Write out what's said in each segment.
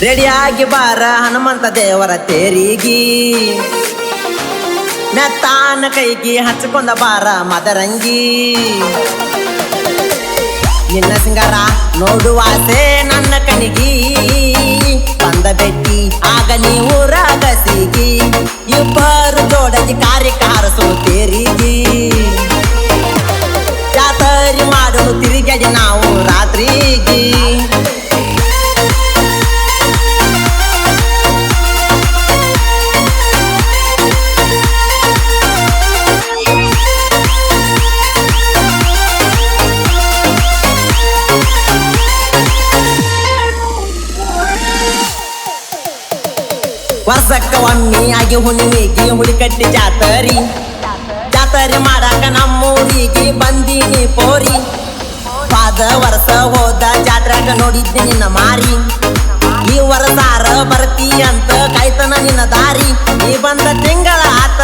ರೆಡಿಯಾಗಿ ಬಾರ ಹನುಮಂತ ದೇವರ ತೇರಿಗಿ ಮೆತ್ತಾನ ಕೈಗಿ ಹಚ್ಕೊಂಡ ಬಾರ ಮದರಂಗಿ ನಿನ್ನ ಸಿಂಗಾರ ನೋಡುವಾಸೆ ನನ್ನ ಕಣಿಗಿ ಬಂದ ಬೆಟ್ಟಿ ಆಗ ನೀವು ರಾಗಸಿಗಿ ಇಬ್ಬರು ಜೋಡಗಿ ಕಾರ್ಯಕ್ಕೆ ಹಾರಸು ತೇರಿಗಿ ಜಾತರಿ ಮಾಡಲು ತಿರುಗಡಿ ನಾವು ರಾತ್ರಿಗೆ ವರ್ಷಕ್ಕ ಒಮ್ಮೆ ಆಗಿ ಹುಣ್ಣಿಮೆಗೆ ಹುಳಿಕಟ್ಟಿ ಜಾತರಿ ಮಾಡಾಕ ನಮ್ಮೂರಿಗೆ ಬಂದೀನಿ ಪೋರಿ ಪಾದ ವರ್ಷ ಹೋದ ಜಾತ್ರೆಗ ನೋಡಿದ್ದೆ ನಿನ್ನ ಮಾರಿ ಈ ವರ್ಷಾರ ಬರ್ತಿ ಅಂತ ಕಾಯ್ತನ ನಿನ್ನ ದಾರಿ ನೀ ಬಂದ ತಿಂಗಳ ಆತ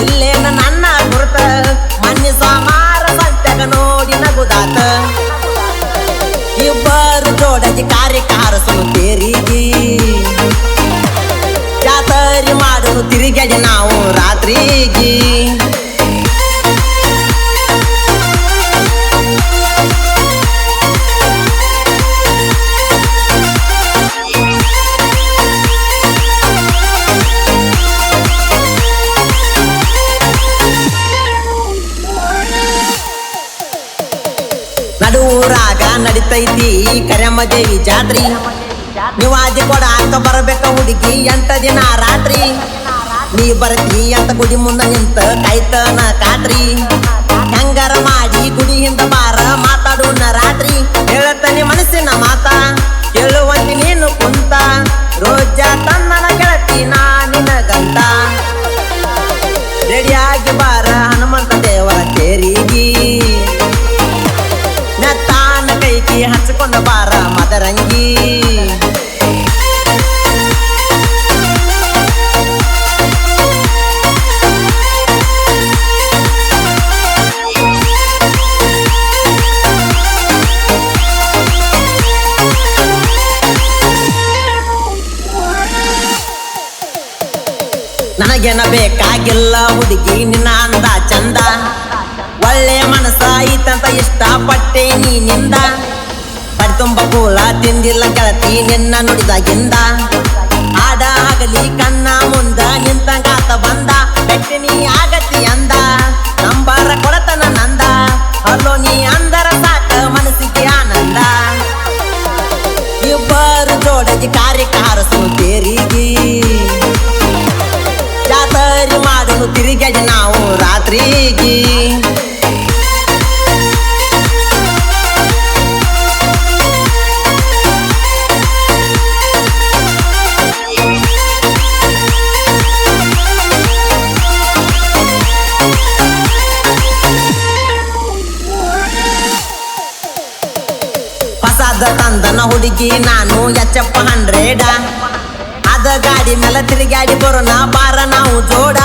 ಇಲ್ಲೇನ ನನ್ನ ಗುರುತ ಮನ್ನಿ ಸೋಮಾರ ಸಂತ್ಯಾಗ ನೋಡಿ ನಗುದಾತ ಇಬ್ಬರು ಜೋಡಗಿ ಕಾರ್ಯಕ್ಕೆ ಹಾರಸು ತೇರಿಗಿ ಜಾತರಿ ಮಾಡಲು ತಿರುಗಡಿ ನಾವು ರಾತ್ರಿಗೆ ನಡುವೂರಾಗ ನಡಿತೈತಿ ಕರೆಮ್ಮ ದೇವಿ ಜಾತ್ರಿ ನೀವಾದಿ ಕೊಡಾಕ ಬರಬೇಕ ಹುಡುಗಿ 8 ದಿನ ರಾತ್ರಿ ನೀ ಬರ್ತಿ ಅಂತ ಗುಡಿ ಮುಂದ ನಿಂತ ಕಾಯ್ತನ ಕಾತ್ರಿ ಹೆಂಗಾರ ಮಾಡಿ ಗುಡಿ ಹಿಂದ ಬಾರ ಮಾತಾಡೋಣ ರಾತ್ರಿ ಹೇಳತನಿ ಮನಸ್ಸಿನ ಮಾತ ಕೇಳುವಂತಿ ನೀನು ಕುಂತ ರೋಜ ತನ್ನನ ಗೆಳತಿ ನಾ ನಿನಗಂತ ರೆಡಿಯಾಗಿ ಬಾರ ಹನುಮಂತ ದೇವರ ತೇರಿಗಿ ನೆತ್ತಾನ ಕೈಗಿ ಹಚ್ಕೊಂಡ ಬಾರ ಮದರಂಗಿ ನನಗೇನ ಬೇಕಾಗಿಲ್ಲ ಹುಡುಗಿ ನಿನ್ನ ಅಂದ ಚಂದ ಒಳ್ಳೆ ಮನಸ್ಸ ಐತಂತ ಇಷ್ಟಪಟ್ಟೆ ನೀನಿಂದ ಬಡಿ ತುಂಬ ಕೂಳ ತಿಂದಿಲ್ಲ ಗೆಳತಿ ನಿನ್ನ ನುಡಿದಾಗಿಂದ ಆಡ ಆಗಲಿ ಕಣ್ಣ ಮುಂದ ನಿಂತಂಗಾತ ಬಂದ ಬೆಟ್ಟಿ ನೀ ಆಗತಿ ಅಂದ ನಂಬಾರ ಕೊಡತನ ನಂದ ಅಲ್ಲೋ ನೀ ಅಂದರ ಸಾಕ ಮನಸ್ಸಿಗೆ ಆನಂದ ಇಬ್ಬರು ಜೋಡಗಿ ಕಾರ್ಯಕ್ಕೆ ಹಾರಸು ತೇರಿಗಿ ಜಾತರಿ ಮಾಡಲು ತಿರುಗಡಿ ನಾವು ರಾತ್ರಿಗೆ ಹೊಸದ ತಂದನ ಹುಡುಗಿ ನಾನು ಎಚ್ಚಪ್ಪ 100 ಅದ ಗಾಡಿ ಮೇಲೆ ತಿರುಗಾಡಿ ಬರೋಣ ಬಾರ ನಾವು ಜೋಡ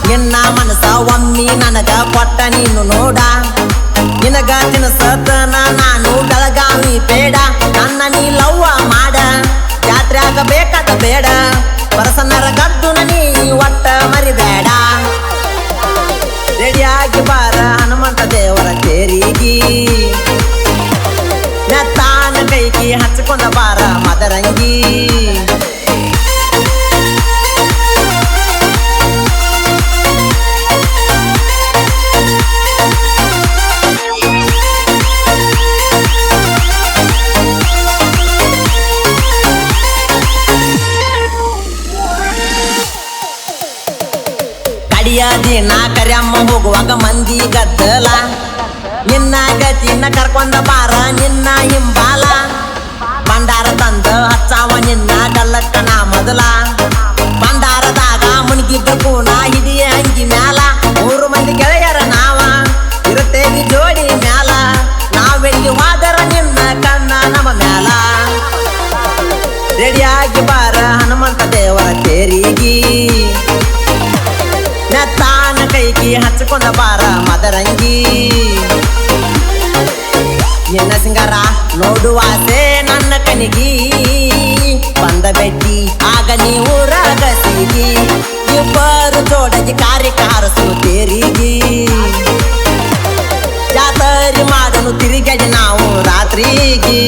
ನಿನ್ನ ಮನಸ ಒಮ್ಮಿ ನನಗ ಕೊಟ್ಟ ನೀನು ನೋಡ ನಿನಗ ತಿನಸತನ ನಾನು ಬೆಳಗಾವಿ ಬೇಡ ನನ್ನ ನೀ ಲವ್ವ ಮಾಡ ಜಾತ್ರೆ ಆಗಬೇಕಾದ ಬೇಡ ಪರಸನ್ನರ ಗದ್ದು ನೀ ಒಟ್ಟ ಮರಿಬೇಡ ರೆಡಿಯಾಗಿ ಬಾರ ಹನುಮಂತ ದೇವರ ತೇರಿಗಿ ನೆತ್ತಾನ ಕೈಗಿ ಹಚ್ಕೊಂಡ ಬಾರ ಮದರಂಗಿ ಕಡಿಯ ದಿನ ಕರ್ಯಮ್ಮ ಹೋಗುವಾಗ ಮಂದಿ ಗದ್ದಲ ನಿನ್ನ ಗತಿನ ಕರ್ಕೊಂಡ ಬಾರ ನಿನ್ನ ಹಿಂಬಾಲ ಭಂಡಾರ ತಂದ ಹಚ್ಚಾವ ನಿನ್ನ ಡಲ್ಲಕ್ಕನ ಮೊದಲ ಭಂಡಾರದಾಗ ಮುನ್ಗಿದ್ದ ಕೂನ ಹಿಡಿಯ ಅಂಗಿ ಮ್ಯಾಲ 3 ಮಂದಿ ಗೆಳೆಯರ ನಾವ ಇರುತ್ತೇವಿ ಜೋಡಿ ಮ್ಯಾಲ ನಾವೆಲ್ಲಿ ಹೋದರ ನಿನ್ನ ಕಣ್ಣ ನಮ್ಮ ಮ್ಯಾಲ ರೆಡಿಯಾಗಿ ಬಾರ ಹನುಮಂತ ದೇವರ ತೇರಿಗಿ ನೆತ್ತಾನ ಕೈಗಿ ಹಚ್ಕೊಂಡ ಬಾರ ಮದರಂಗಿ ನಿನ್ನ ಸಿಂಗಾರ ನೋಡುವಾಸೆ ನನ್ನ ಕಣಿಗಿ ಎಲ್ಲರೂ ಜೋಡಾಗಿ ಕಾರ್ಯಕ್ಕೆ ಹಾರಸಲು ತೇರಿಗೆ ಜಾತರಿ ಮಾಡಲು ತಿರುಗಡಿ ನಾವು ರಾತ್ರಿಗೆ